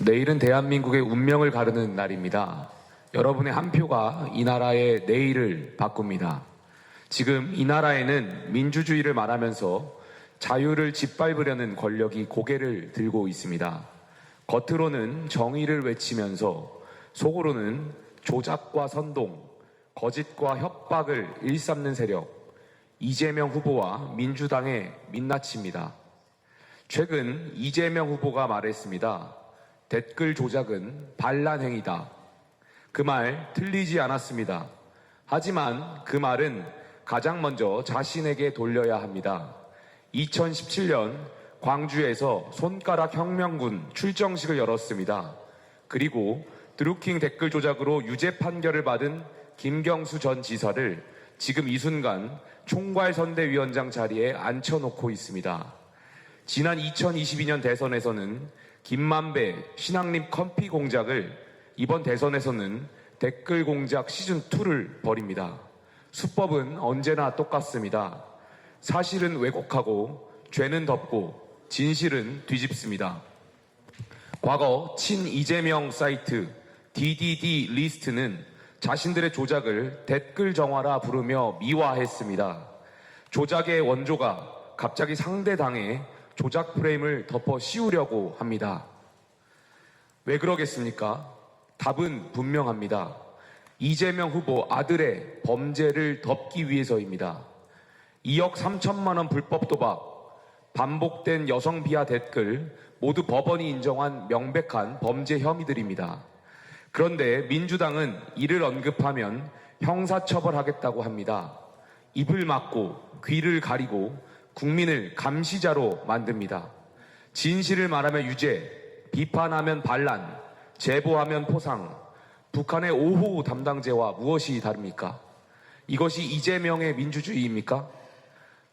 내일은 대한민국의 운명을 가르는 날입니다. 여러분의 한 표가 이 나라의 내일을 바꿉니다. 지금 이 나라에는 민주주의를 말하면서 자유를 짓밟으려는 권력이 고개를 들고 있습니다. 겉으로는 정의를 외치면서 속으로는 조작과 선동, 거짓과 협박을 일삼는 세력, 이재명 후보와 민주당의 민낯입니다. 최근 이재명 후보가 말했습니다. 댓글 조작은 반란행위다. 그 말 틀리지 않았습니다. 하지만 그 말은 가장 먼저 자신에게 돌려야 합니다. 2017년 광주에서 손가락 혁명군 출정식을 열었습니다. 그리고 드루킹 댓글 조작으로 유죄 판결을 받은 김경수 전 지사를 지금 이 순간 총괄선대위원장 자리에 앉혀놓고 있습니다. 지난 2022년 대선에서는 김만배 신앙림 커피 공작을, 이번 대선에서는 댓글 공작 시즌2를 벌입니다. 수법은 언제나 똑같습니다. 사실은 왜곡하고 죄는 덮고 진실은 뒤집습니다. 과거 친 이재명 사이트 DDD 리스트는 자신들의 조작을 댓글 정화라 부르며 미화했습니다. 조작의 원조가 갑자기 상대당에 조작 프레임을 덮어 씌우려고 합니다. 왜 그러겠습니까? 답은 분명합니다. 이재명 후보 아들의 범죄를 덮기 위해서입니다. 2억 3천만 원 불법 도박, 반복된 여성 비하 댓글 모두 법원이 인정한 명백한 범죄 혐의들입니다. 그런데 민주당은 이를 언급하면 형사처벌하겠다고 합니다. 입을 막고 귀를 가리고 국민을 감시자로 만듭니다. 진실을 말하면 유죄, 비판하면 반란, 제보하면 포상, 북한의 5호 담당자와 무엇이 다릅니까? 이것이 이재명의 민주주의입니까?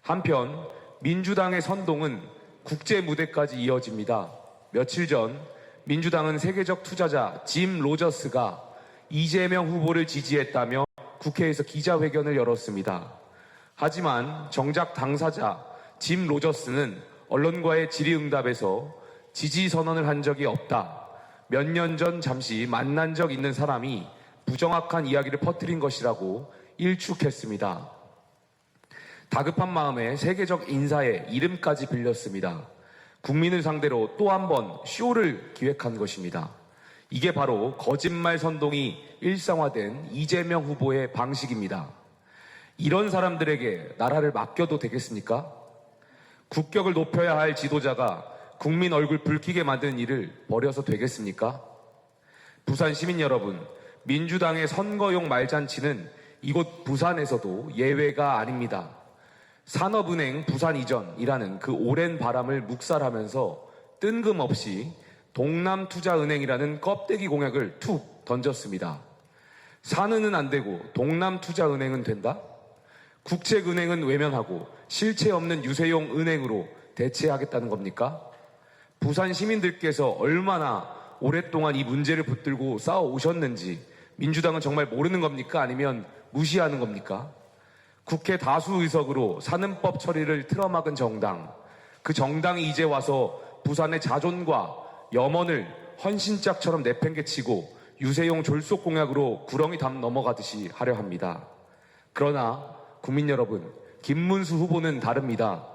한편 민주당의 선동은 국제 무대까지 이어집니다. 며칠 전 민주당은 세계적 투자자 짐 로저스가 이재명 후보를 지지했다며 국회에서 기자회견을 열었습니다. 하지만 정작 당사자 짐 로저스는 언론과의 질의응답에서 지지 선언을 한 적이 없다. 몇 년 전 잠시 만난 적 있는 사람이 부정확한 이야기를 퍼뜨린 것이라고 일축했습니다. 다급한 마음에 세계적 인사의 이름까지 빌렸습니다. 국민을 상대로 또 한 번 쇼를 기획한 것입니다. 이게 바로 거짓말 선동이 일상화된 이재명 후보의 방식입니다. 이런 사람들에게 나라를 맡겨도 되겠습니까? 국격을 높여야 할 지도자가 국민 얼굴 붉히게 만드는 일을 벌여서 되겠습니까? 부산 시민 여러분, 민주당의 선거용 말잔치는 이곳 부산에서도 예외가 아닙니다. 산업은행 부산 이전이라는 그 오랜 바람을 묵살하면서 뜬금없이 동남투자은행이라는 껍데기 공약을 툭 던졌습니다. 산은은 안 되고 동남투자은행은 된다? 국책은행은 외면하고 실체 없는 유세용 은행으로 대체하겠다는 겁니까? 부산 시민들께서 얼마나 오랫동안 이 문제를 붙들고 싸워오셨는지 민주당은 정말 모르는 겁니까? 아니면 무시하는 겁니까? 국회 다수 의석으로 산은법 처리를 틀어막은 정당, 그 정당이 이제 와서 부산의 자존과 염원을 헌신짝처럼 내팽개치고 유세용 졸속 공약으로 구렁이 담 넘어가듯이 하려 합니다. 그러나 국민 여러분, 김문수 후보는 다릅니다.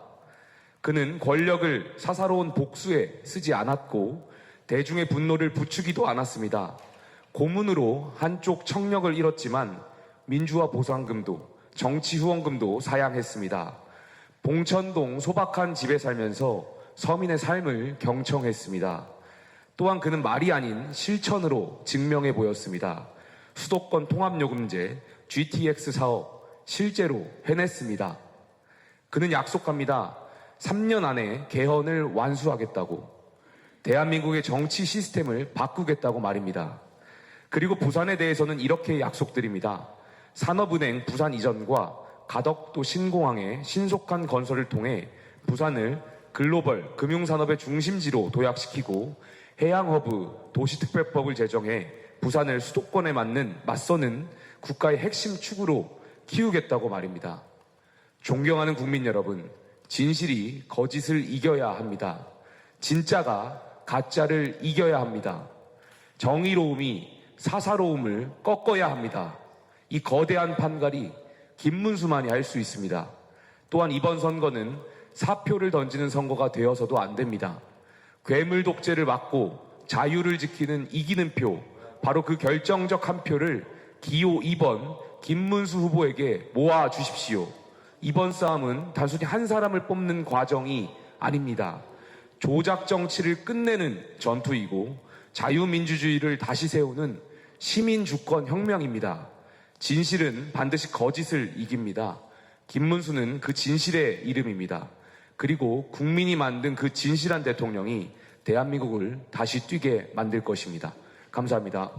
그는 권력을 사사로운 복수에 쓰지 않았고 대중의 분노를 부추기도 않았습니다. 고문으로 한쪽 청력을 잃었지만 민주화 보상금도 정치 후원금도 사양했습니다. 봉천동 소박한 집에 살면서 서민의 삶을 경청했습니다. 또한 그는 말이 아닌 실천으로 증명해 보였습니다. 수도권 통합요금제, GTX 사업 실제로 해냈습니다. 그는 약속합니다. 3년 안에 개헌을 완수하겠다고, 대한민국의 정치 시스템을 바꾸겠다고 말입니다. 그리고 부산에 대해서는 이렇게 약속드립니다. 산업은행 부산 이전과 가덕도 신공항의 신속한 건설을 통해 부산을 글로벌 금융산업의 중심지로 도약시키고 해양허브 도시특별법을 제정해 부산을 수도권에 맞서는 국가의 핵심 축으로 키우겠다고 말입니다. 존경하는 국민 여러분, 진실이 거짓을 이겨야 합니다. 진짜가 가짜를 이겨야 합니다. 정의로움이 사사로움을 꺾어야 합니다. 이 거대한 판갈이 김문수만이 할 수 있습니다. 또한 이번 선거는 사표를 던지는 선거가 되어서도 안 됩니다. 괴물 독재를 막고 자유를 지키는 이기는 표, 바로 그 결정적 한 표를 기호 2번 김문수 후보에게 모아 주십시오. 이번 싸움은 단순히 한 사람을 뽑는 과정이 아닙니다. 조작 정치를 끝내는 전투이고 자유민주주의를 다시 세우는 시민주권 혁명입니다. 진실은 반드시 거짓을 이깁니다. 김문수는 그 진실의 이름입니다. 그리고 국민이 만든 그 진실한 대통령이 대한민국을 다시 뛰게 만들 것입니다. 감사합니다.